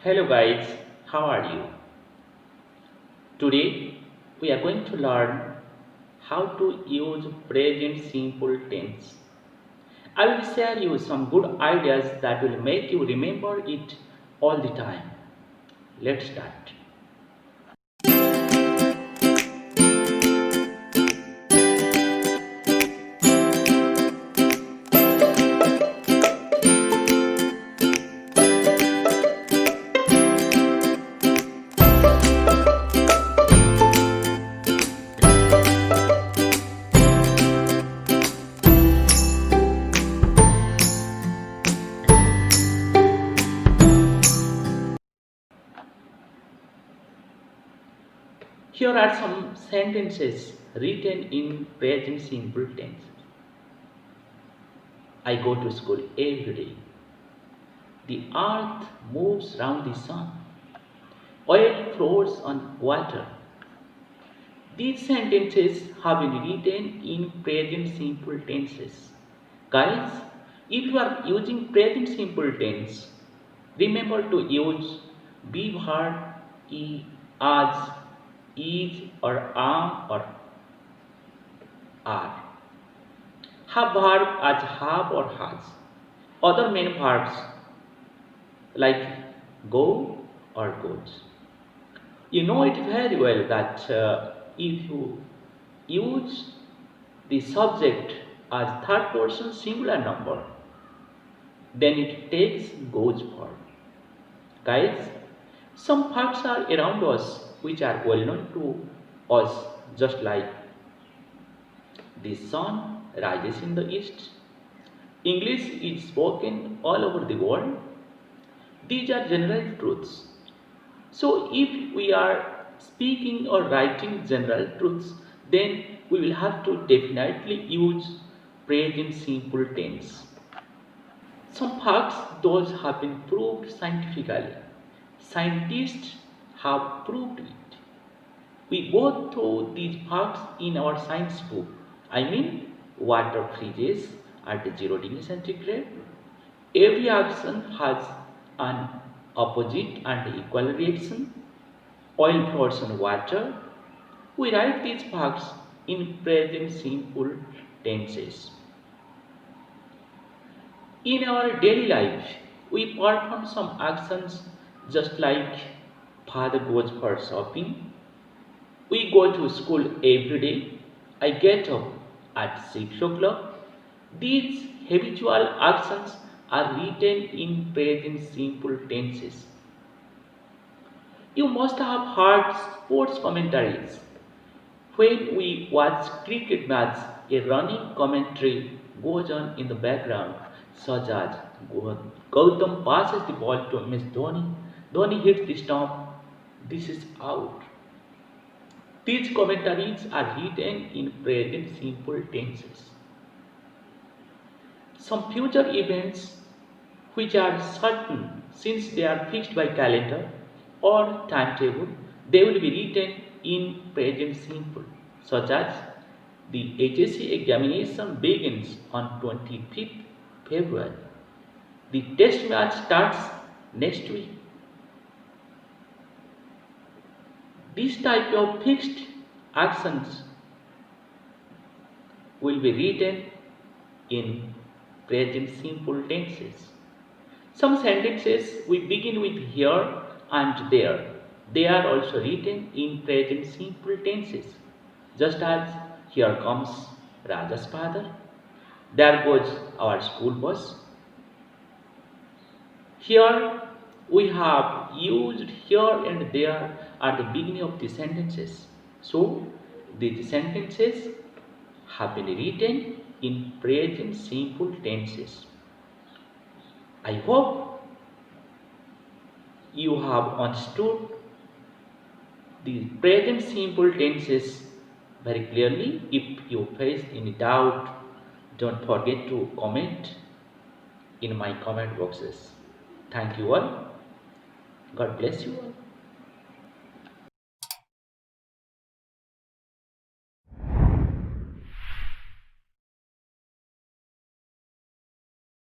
Hello guys, how are you? Today we are going to learn how to use present simple tense. I will share you some good ideas that will make you remember it all the time. Let's start. Here are some sentences written in present simple tense. I go to school every day. The earth moves round the sun. Oil floats on water. These sentences have been written in present simple tenses. Guys, if you are using present simple tense, remember to use be verb, as, is or am or are. Have verb as have or has. Other main verbs like go or goes. You know it very well that if you use the subject as third person singular number, then it takes goes form. Guys, some facts are around us which are well known to us, just like the sun rises in the east. English is spoken all over the world. These are general truths. So, if we are speaking or writing general truths, then we will have to definitely use present simple tense. Some facts, those have been proved scientifically. Scientists have proved it. We go through these facts in our science book. I mean, water freezes at 0 degrees centigrade. Every action has an opposite and equal reaction. Oil floats on water. We write these facts in present simple tenses. In our daily life, we perform some actions just like father goes for shopping. We go to school every day. I get up at 6 o'clock. These habitual actions are written in present simple tenses. You must have heard sports commentaries. When we watch cricket match, a running commentary goes on in the background, such as Gautam passes the ball to Miss Dhoni. Dhoni hits the stump. This is out. These commentaries are written in present simple tenses. Some future events which are certain since they are fixed by calendar or timetable, they will be written in present simple, such as the HSC examination begins on 25th February. The test match starts next week. This type of fixed actions will be written in present simple tenses. Some sentences we begin with here and there. They are also written in present simple tenses. Just as here comes Raja's father, there goes our school bus. Here we have used here and there at the beginning of the sentences. So these sentences have been written in present simple tenses. I hope you have understood the present simple tenses very clearly. If you face any doubt, don't forget to comment in my comment boxes. Thank you all. God bless you all.